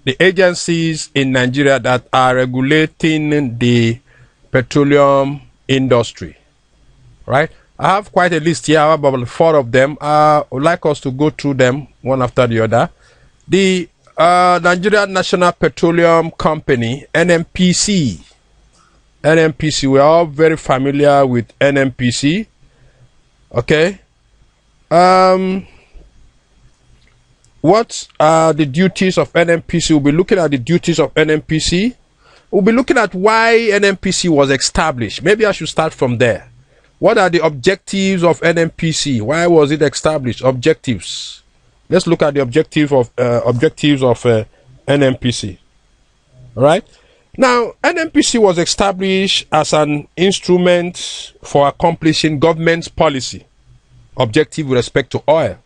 the agencies in Nigeria that are regulating the petroleum industry, right? I have quite a list here, about 4 of them. I would like us to go through them one after the other. The Nigeria National Petroleum Company, NNPC. NNPC, we are all very familiar with NNPC. Okay. What are the duties of NNPC? We'll be looking at the duties of NNPC. We'll be looking at why NNPC was established. Maybe I should start from there. What are the objectives of NNPC? Why was it established? Objectives. Let's look at the objective of NNPC. All right. Now, NNPC was established as an instrument for accomplishing government's policy objective with respect to oil.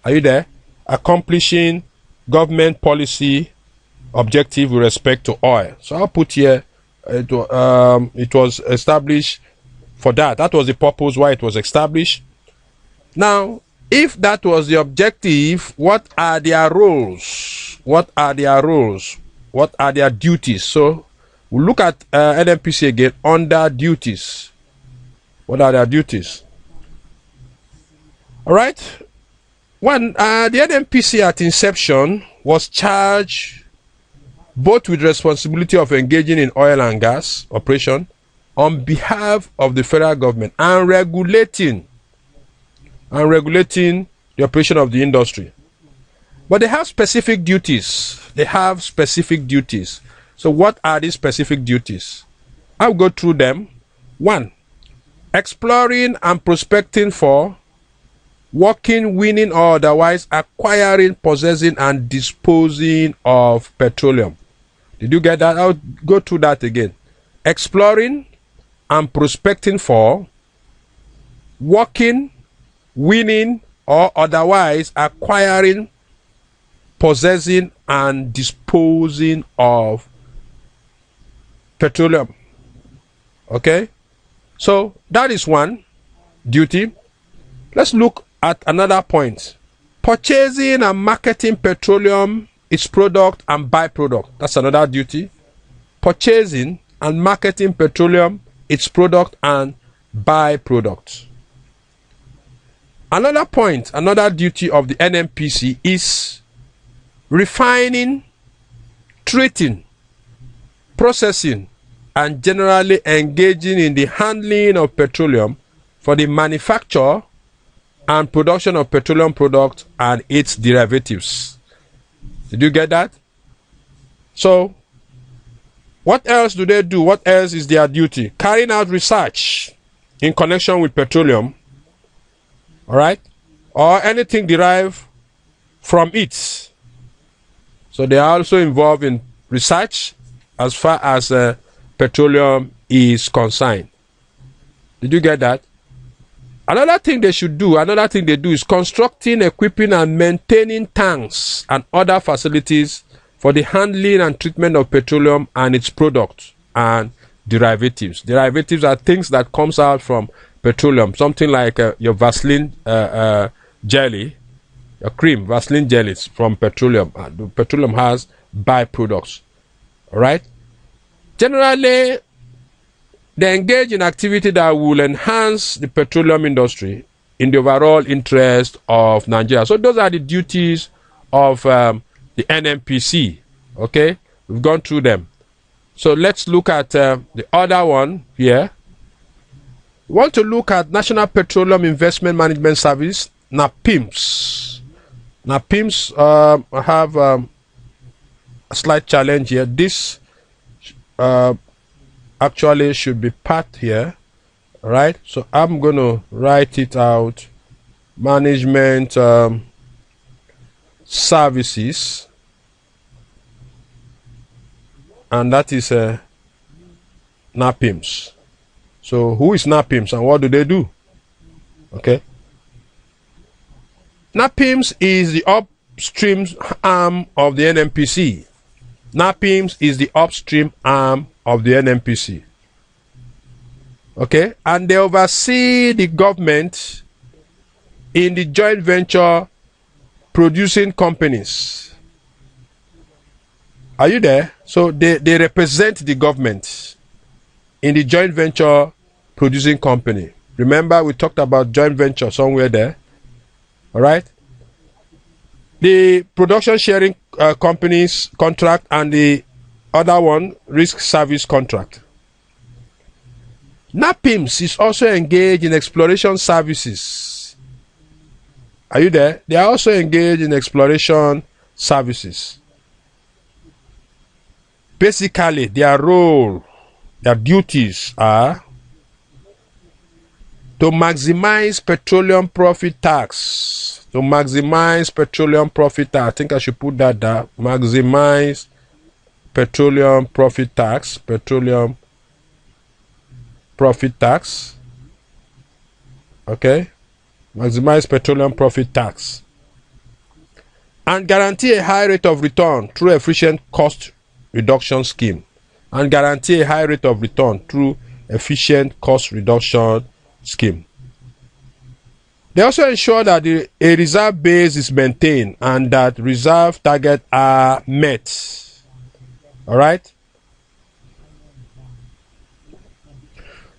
Are you there? Accomplishing government policy objective with respect to oil. So I'll put here it was established for that. That was the purpose why it was established. Now, if that was the objective, what are their roles? What are their roles? What are their duties? So we'll look at NNPC again under duties. What are their duties? All right. One, the NNPC at inception was charged both with responsibility of engaging in oil and gas operation on behalf of the federal government and regulating the operation of the industry. But they have specific duties. They have specific duties. So what are these specific duties? I'll go through them. 1, exploring and prospecting for, working, winning, or otherwise acquiring, possessing, and disposing of petroleum. Did you get that? I'll go through that again. Exploring and prospecting for, working, winning, or otherwise acquiring, possessing, and disposing of petroleum. Okay? So that is one duty. Let's look at another point. Purchasing and marketing petroleum, its product and byproduct. That's another duty. Purchasing and marketing petroleum, its product and byproduct. Another point, another duty of the NNPC is refining, treating, processing, and generally engaging in the handling of petroleum for the manufacture and production of petroleum products and its derivatives. Did you get that? So, what else do they do? What else is their duty? Carrying out research in connection with petroleum, all right, or anything derived from it. So they are also involved in research as far as petroleum is concerned. Did you get that? Another thing they do is constructing, equipping, and maintaining tanks and other facilities for the handling and treatment of petroleum and its products and derivatives. Derivatives are things that comes out from petroleum, something like your Vaseline jelly, your cream, Vaseline jellies from petroleum. The petroleum has byproducts. All right. Generally, they engage in activity that will enhance the petroleum industry in the overall interest of Nigeria. So those are the duties of the NNPC. Okay, we've gone through them. So let's look at the other one here. We want to look at National Petroleum Investment Management Service, NAPIMS. NAPIMS have a slight challenge here. This actually should be part here, right? So I'm going to write it out. Management services, and that is NAPIMS. So who is NAPIMS and what do they do? Okay. NAPIMS is the upstream arm of the NNPC. NAPIMS is the upstream arm of the NNPC. Okay, and they oversee the government in the joint venture producing companies. Are you there? So they represent the government in the joint venture producing company. Remember, we talked about joint venture somewhere there. All right. The production sharing companies contract and the other one, risk service contract. NAPIMS is also engaged in exploration services. Are you there? They are also engaged in exploration services. Basically, their role, their duties are to maximize petroleum profit tax. To maximize petroleum profit tax. I think I should put that there. Maximize petroleum profit tax. Petroleum profit tax. Okay. Maximize petroleum profit tax. And guarantee a high rate of return through efficient cost reduction scheme. And guarantee a high rate of return through efficient cost reduction scheme. They also ensure that a reserve base is maintained and that reserve targets are met. All right.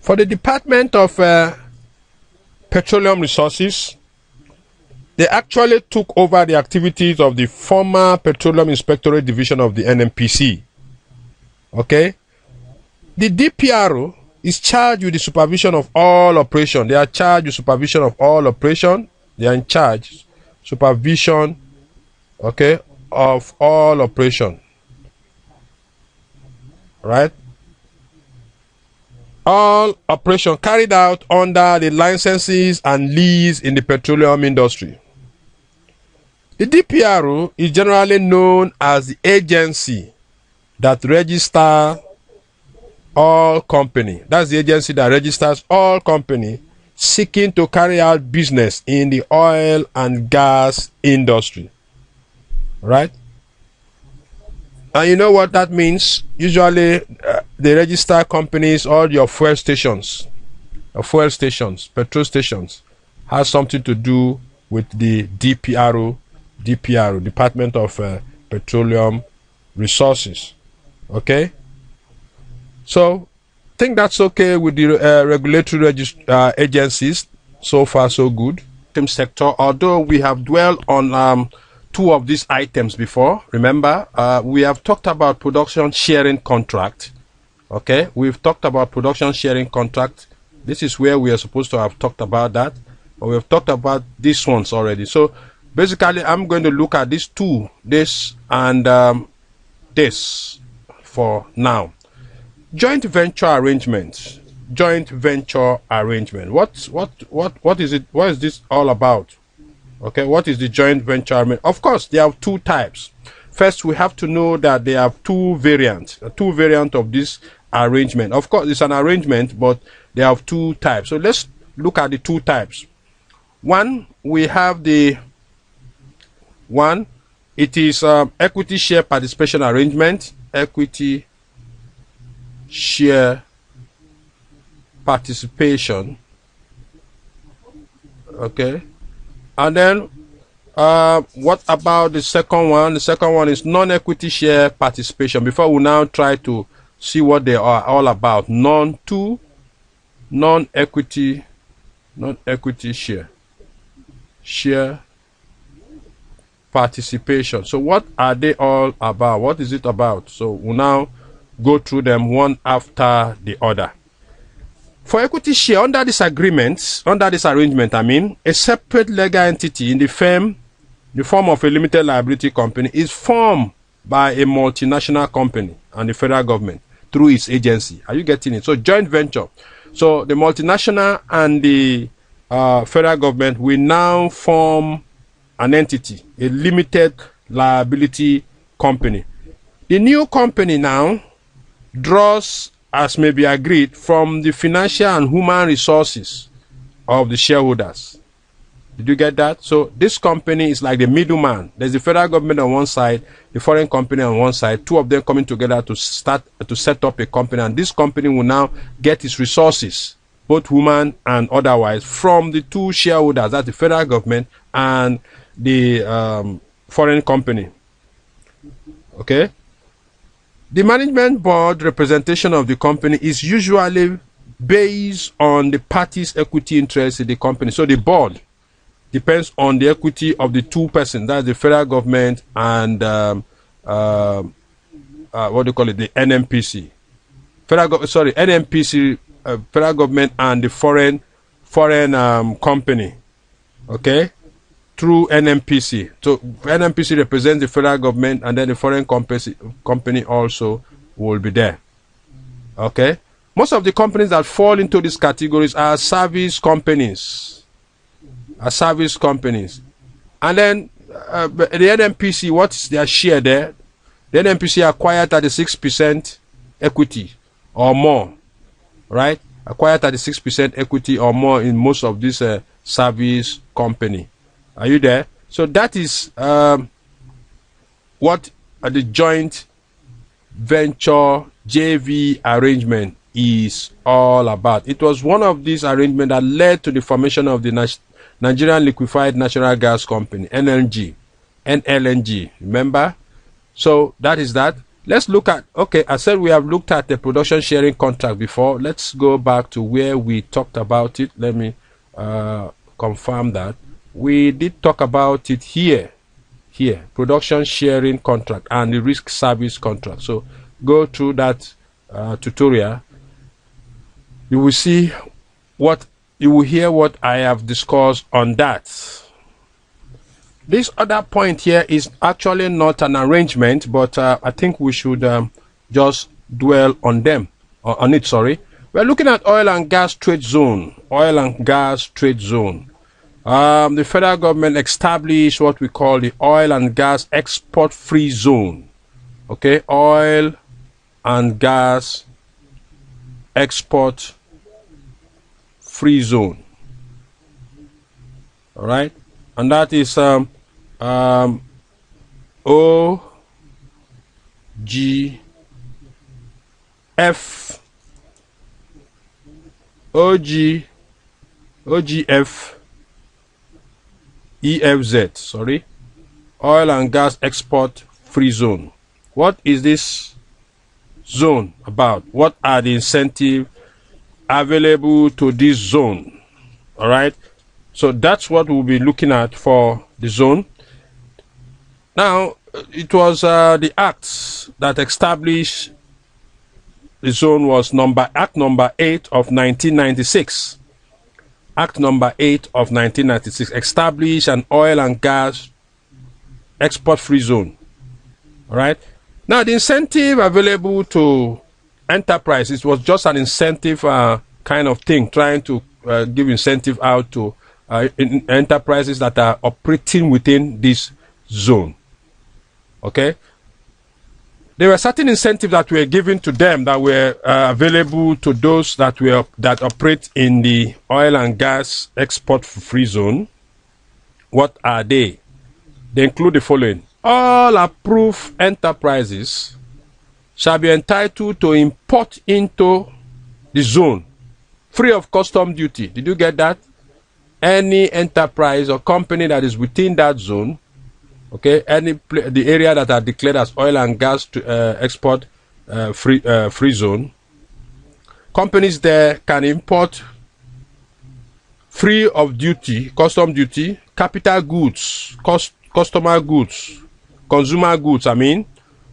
For the Department of Petroleum Resources, they actually took over the activities of the former Petroleum Inspectorate Division of the NNPC. Okay. The DPRO is charged with the supervision of all operation. They are charged with supervision of all operation. They are in charge supervision, okay, of all operation. Right? All operation carried out under the licenses and lease in the petroleum industry. The DPRO is generally known as the agency that registers all company. That's the agency that registers all company seeking to carry out business in the oil and gas industry. Right? And you know what that means? Usually, they register companies, all your fuel stations, petrol stations, has something to do with the DPRO, Department of Petroleum Resources. Okay? So, I think that's okay with the regulatory agencies. So far, so good. Sector, although we have dwelled on two of these items before, remember, we have talked about production sharing contract. Okay, we've talked about production sharing contract. This is where we are supposed to have talked about that, but we've talked about these ones already. So basically, I'm going to look at these two, this and this for now. Joint venture arrangements. Joint venture arrangement. What is it? What is this all about? Okay, what is the joint venture arrangement? Of course, there are two types. First, we have to know that there are two variants of this arrangement. Of course, it's an arrangement, but there are two types. So let's look at the two types. One, we have the one. It is equity share participation arrangement. Equity share participation. Okay. And then what about the second one? The second one is non-equity share participation. Before we now try to see what they are all about. Non-equity share participation. So what are they all about? What is it about? So we'll now go through them one after the other. For equity share, under this arrangement, I mean, a separate legal entity in the form of a limited liability company is formed by a multinational company and the federal government through its agency. Are you getting it? So joint venture. So the multinational and the federal government will now form an entity, a limited liability company. The new company now draws, as may be agreed, from the financial and human resources of the shareholders. Did you get that? So this company is like the middleman. There's the federal government on one side, the foreign company on one side, two of them coming together to set up a company, and this company will now get its resources, both human and otherwise, from the two shareholders, that's the federal government and the foreign company. Okay? The management board representation of the company is usually based on the party's equity interest in the company. So the board depends on the equity of the two persons, that's the federal government and what do you call it, the NNPC. NNPC, federal government and the foreign company, okay, through NNPC. So NNPC represents the federal government, and then the foreign company also will be there, okay. Most of the companies that fall into these categories are service companies, and then the NNPC, what is their share there? The NNPC acquired 36% equity or more, right? Acquired 36% equity or more in most of these service company. Are you there? So that is what the joint venture JV arrangement is all about. It was one of these arrangements that led to the formation of the Nigerian Liquefied Natural Gas Company, NLNG. Remember? So that is that. Let's look at, okay, I said we have looked at the production sharing contract before. Let's go back to where we talked about it. Let me confirm that. We did talk about it here, production sharing contract and the risk service contract. So go through that tutorial. You will see what, you will hear what I have discussed on that. This other point here is actually not an arrangement, but I think we should just dwell on it. Sorry, we're looking at oil and gas trade zone. The federal government established what we call the oil and gas export free zone. Okay, oil and gas export free zone. All right, and that is OGF, sorry, oil and gas export free zone. What is this zone about? What are the incentives available to this zone? All right, so that's what we'll be looking at for the zone. Now, it was the act that established the zone was Act number 8 of 1996. Act number 8 of 1996 established an oil and gas export free zone. All right. Now, the incentive available to enterprises was just an incentive kind of thing, trying to give incentive out to enterprises that are operating within this zone. Okay. There were certain incentives that were given to them that were available to those that operate in the oil and gas export free zone. What are they? They include the following: all approved enterprises shall be entitled to import into the zone free of custom duty. Did you get that? Any enterprise or company that is within that zone, okay, the area that are declared as oil and gas to, export free zone, companies there can import free of duty, custom duty, capital goods, customer goods, consumer goods,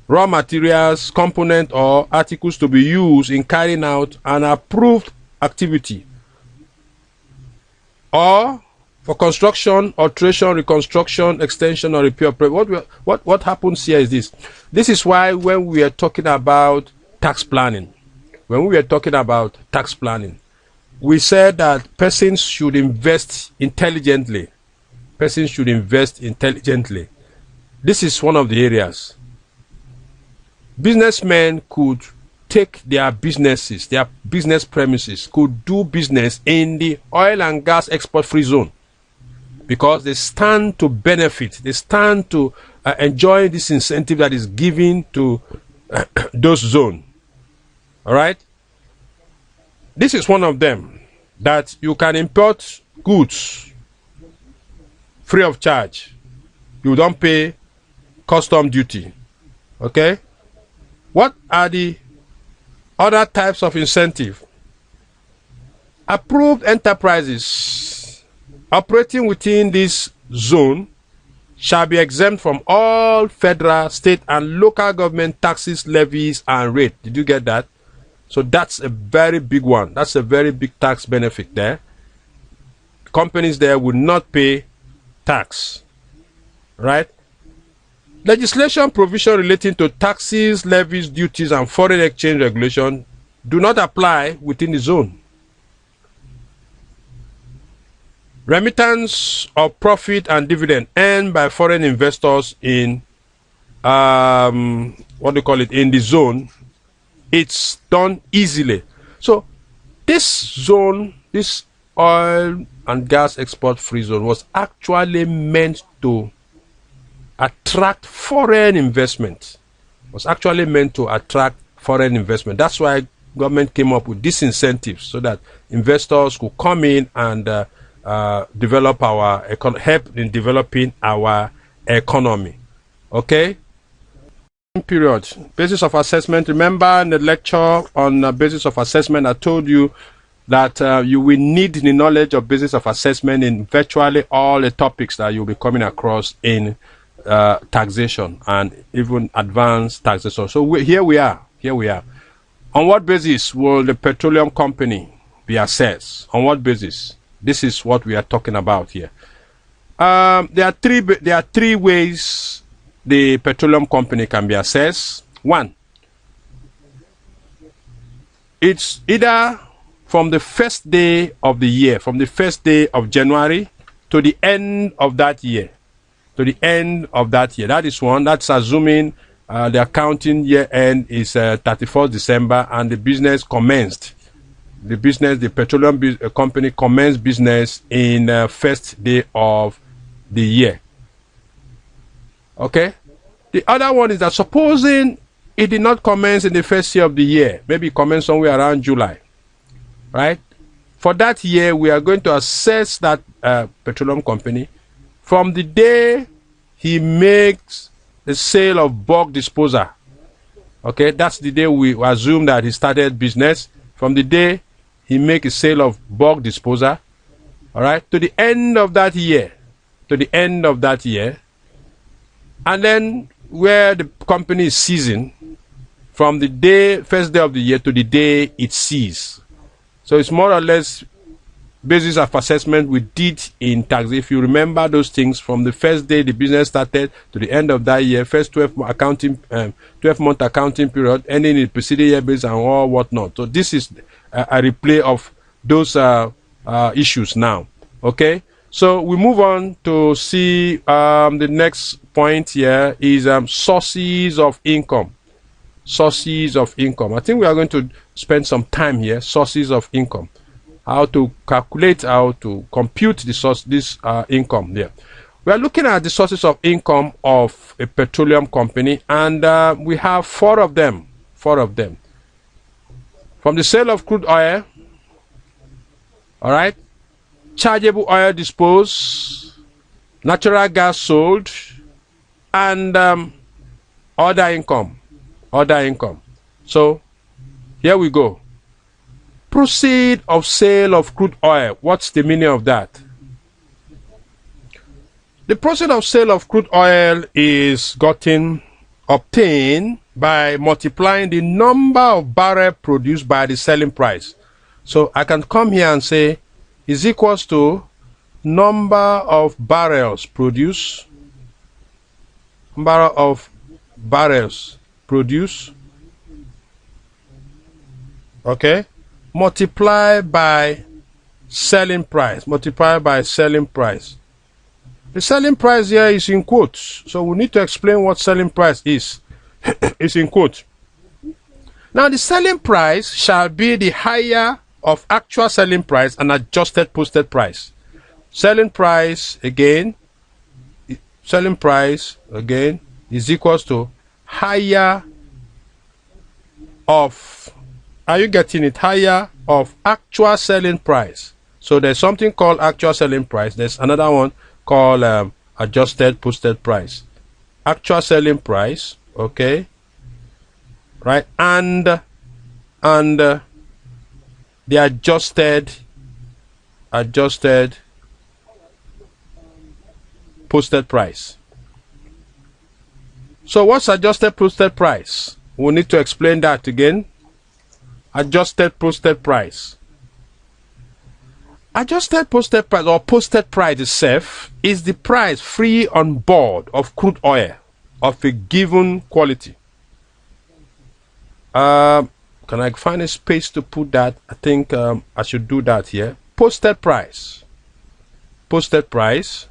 raw materials, component or articles to be used in carrying out an approved activity, or for construction, alteration, reconstruction, extension, or repair. What happens here is this. This is why when we are talking about tax planning, we said that persons should invest intelligently. This is one of the areas. Businessmen could take their businesses, their business premises, could do business in the oil and gas export free zone, because they stand to benefit, they stand to enjoy this incentive that is given to those zones. All right, this is one of them, that you can import goods free of charge. You don't pay custom duty. Okay, What are the other types of incentive? Approved enterprises operating within this zone shall be exempt from all federal, state, and local government taxes, levies, and rate. Did you get that? So that's a very big one. That's a very big tax benefit there. Companies there will not pay tax, right? Legislation provision relating to taxes, levies, duties, and foreign exchange regulation do not apply within the zone. Remittance of profit and dividend earned by foreign investors in in the zone, it's done easily. So this zone, this oil and gas export free zone, was actually meant to attract foreign investment. Was actually meant to attract foreign investment. That's why government came up with these incentives, so that investors could come in and develop our help in developing our economy. Okay. Period. Basis of assessment. Remember in the lecture on basis of assessment, I told you that you will need the knowledge of basis of assessment in virtually all the topics that you'll be coming across in taxation and even advanced taxation. So here we are. On what basis will the petroleum company be assessed? On what basis? This is what we are talking about here. There are three ways the petroleum company can be assessed. One, it's either from the first day of the year, from the first day of January to the end of that year. To the end of that year. That is one. That's assuming the accounting year end is 31st December and the business commenced. The petroleum company commenced business in first day of the year. Okay. The other one is that supposing it did not commence in the first year of the year, maybe it commenced somewhere around July, right? For that year, we are going to assess that petroleum company from the day he makes the sale of bulk disposal. Okay, that's the day we assume that he started business. From the day he makes a sale of bulk disposal, all right, to the end of that year, and then where the company is seizing, from the first day of the year to the day it ceases. So it's more or less basis of assessment we did in tax. If you remember those things, from the first day the business started to the end of that year, first 12-month accounting period, ending in the preceding year based and all whatnot. So this is a replay of those issues now. Okay, so we move on to see the next point here is sources of income. Sources of income. I think we are going to spend some time here. Sources of income. How to calculate, how to compute this income there. We are looking at the sources of income of a petroleum company, and we have four of them. From the sale of crude oil, all right, chargeable oil disposed, natural gas sold, and other income. So here we go. Proceed of sale of crude oil. What's the meaning of that? The proceed of sale of crude oil is obtained by multiplying the number of barrels produced by the selling price. So I can come here and say is equals to number of barrels produced, okay, multiply by selling price. The selling price here is in quotes, so we need to explain what selling price is. It's in quotes. Now the selling price shall be the higher of actual selling price and adjusted posted price. Selling price again is equals to higher of, are you getting it? Higher of actual selling price. So there's something called actual selling price. There's another one called adjusted posted price. Actual selling price, okay, right? And the adjusted posted price. So what's adjusted posted price? We need to explain that again. Adjusted posted price. Adjusted posted price, or posted price itself, is the price free on board of crude oil of a given quality. Can I find a space to put that? I think I should do that here. Posted price. Posted price,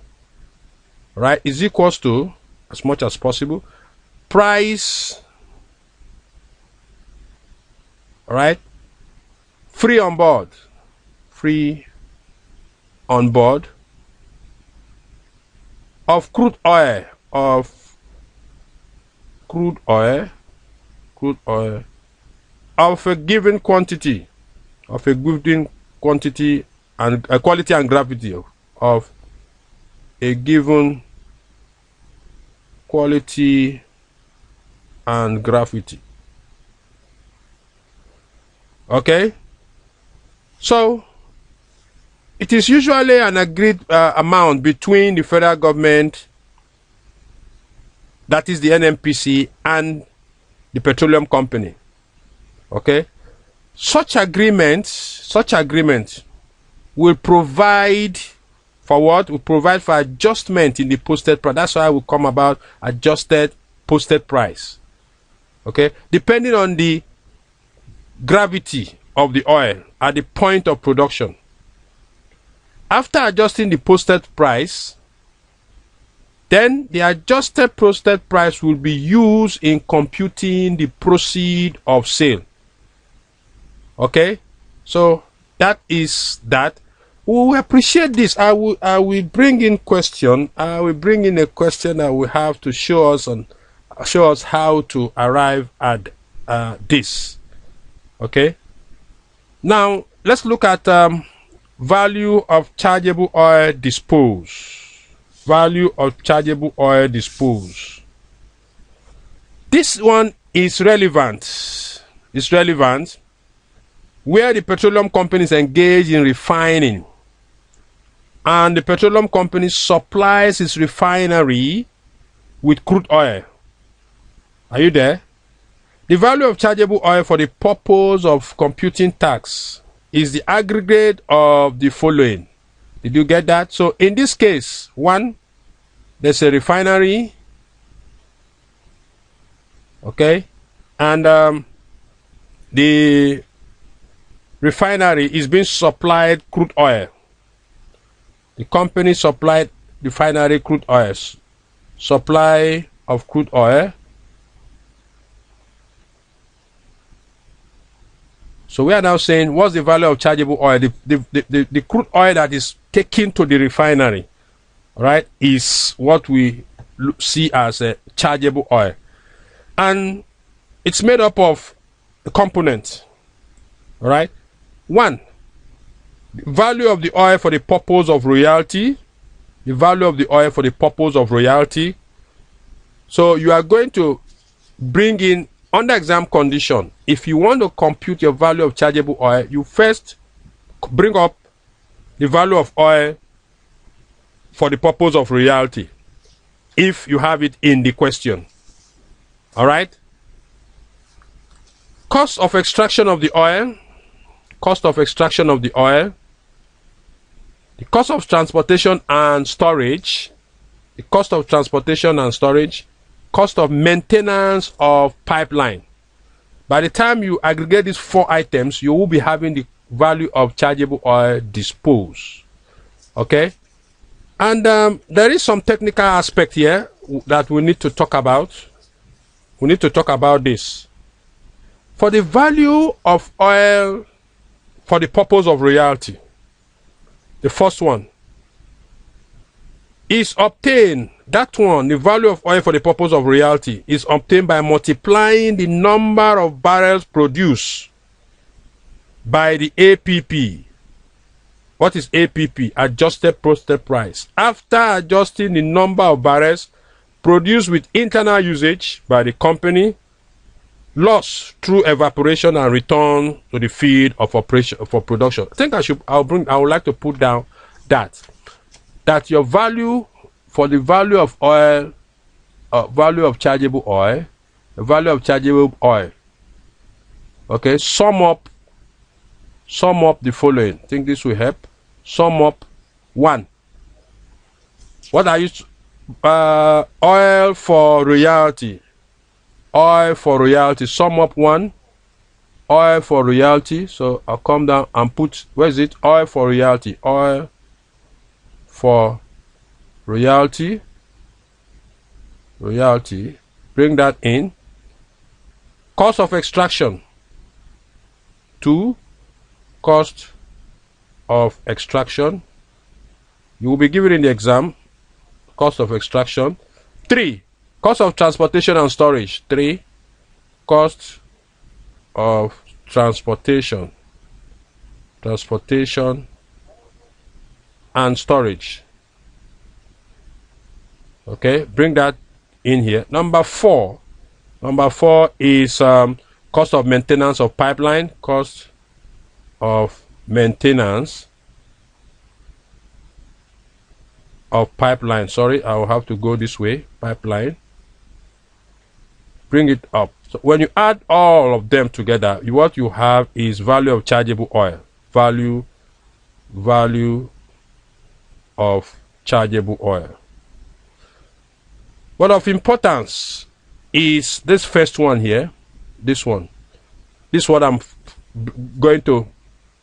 right, is equals to, as much as possible, price, right, free on board. Free on board of crude oil, of a given quantity, and quality and gravity of a given quality and gravity. Okay, so it is usually an agreed amount between the federal government, that is the NNPC, and the petroleum company. Okay, such agreements will provide for what? Will provide for adjustment in the posted price. That's why we come about adjusted posted price. Okay, depending on the gravity of the oil at the point of production. After adjusting the posted price, then the adjusted posted price will be used in computing the proceeds of sale. Okay, so that is that. We will appreciate this. I will bring in question. I will bring in a question that we have to show us how to arrive at this. Okay. Now let's look at value of chargeable oil disposed. Value of chargeable oil disposed. This one is relevant. It's relevant where the petroleum companies engage in refining, and the petroleum company supplies its refinery with crude oil. Are you there? The value of chargeable oil for the purpose of computing tax is the aggregate of the following. Did you get that? So in this case, one, there's a refinery, okay, and the refinery is being supplied crude oil. The company supplied refinery crude oils. Supply of crude oil. So we are now saying, what's the value of chargeable oil? The crude oil that is taken to the refinery, right, is what we see as a chargeable oil. And it's made up of a component, right? One, the value of the oil for the purpose of royalty. The value of the oil for the purpose of royalty. So you are going to bring in, under exam condition, if you want to compute your value of chargeable oil, you first bring up the value of oil for the purpose of royalty, if you have it in the question. All right. Cost of extraction of the oil. Cost of extraction of the oil. The cost of transportation and storage. The cost of transportation and storage. Cost of maintenance of pipeline. By the time you aggregate these four items, you will be having the value of chargeable oil disposed. Okay? And there is some technical aspect here that we need to talk about. We need to talk about this. For the value of oil for the purpose of royalty, the first one is obtained. That one, the value of oil for the purpose of royalty, is obtained by multiplying the number of barrels produced by the APP. What is APP? Adjusted posted price. After adjusting the number of barrels produced with internal usage by the company loss through evaporation and return to the field of operation for production. I think I would like to put down that your value for the value of oil, value of chargeable oil, the value of chargeable oil. Okay, sum up the following. I think this will help. Sum up. 1. What I use oil for royalty. Oil for royalty. Sum up 1. Oil for royalty. So I'll come down and put, where is it? Oil for royalty. Oil for royalty. Royalty. Bring that in. Cost of extraction. 2. Cost of extraction. You will be given in the exam. Cost of extraction. 3. Cost of transportation and storage. 3. Cost of transportation. Transportation and storage. Okay, bring that in here. Number 4. Number 4 is cost of maintenance of pipeline. Cost of maintenance of pipeline. Sorry, I will have to go this way. Pipeline. Bring it up. So when you add all of them together, what you have is value of chargeable oil. Value of chargeable oil. What of importance is this first one here. This one. This is what I'm going to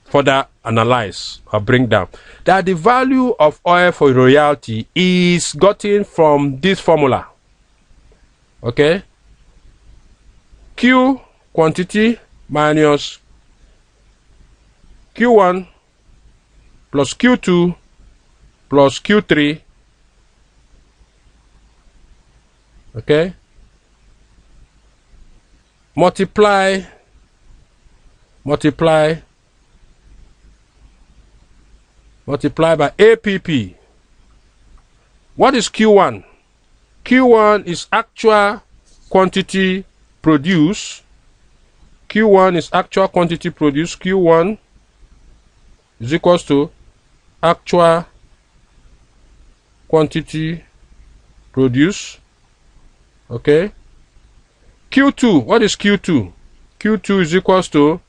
further analyze or bring down. That the value of oil for royalty is gotten from this formula. Okay? Q quantity minus Q1 plus Q2 plus Q3. Okay? Multiply by APP. What is Q1? Q1 is actual quantity produced. Q1 is actual quantity produced. Q1 is equals to actual quantity produced. Okay. Q2. What is Q2? Q2 is equals to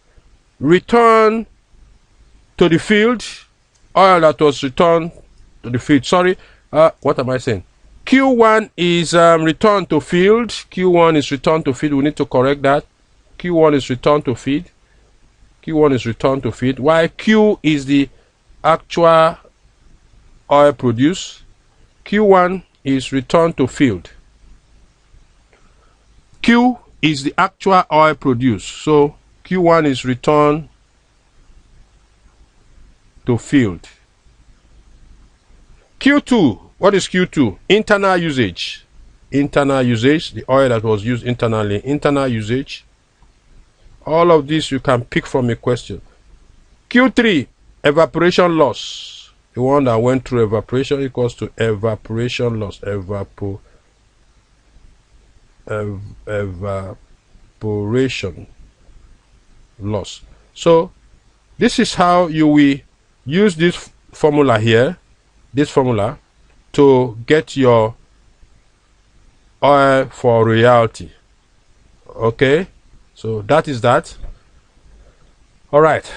return to the field. Oil that was returned to the field. Sorry, what am I saying? Q1 is returned to field. Q1 is returned to field. We need to correct that. Q1 is returned to feed. Q1 is returned to feed. While Q is the actual oil produced. Q1 is returned to field. Q is the actual oil produced. So Q1 is returned to field. Q2, what is Q2? Internal usage. Internal usage, the oil that was used internally. Internal usage. All of this you can pick from a question. Q3, evaporation loss. The one that went through evaporation equals to evaporation loss. Evaporation loss. So this is how you will use this formula here, this formula, to get your oil for royalty. Okay, so that is that. All right.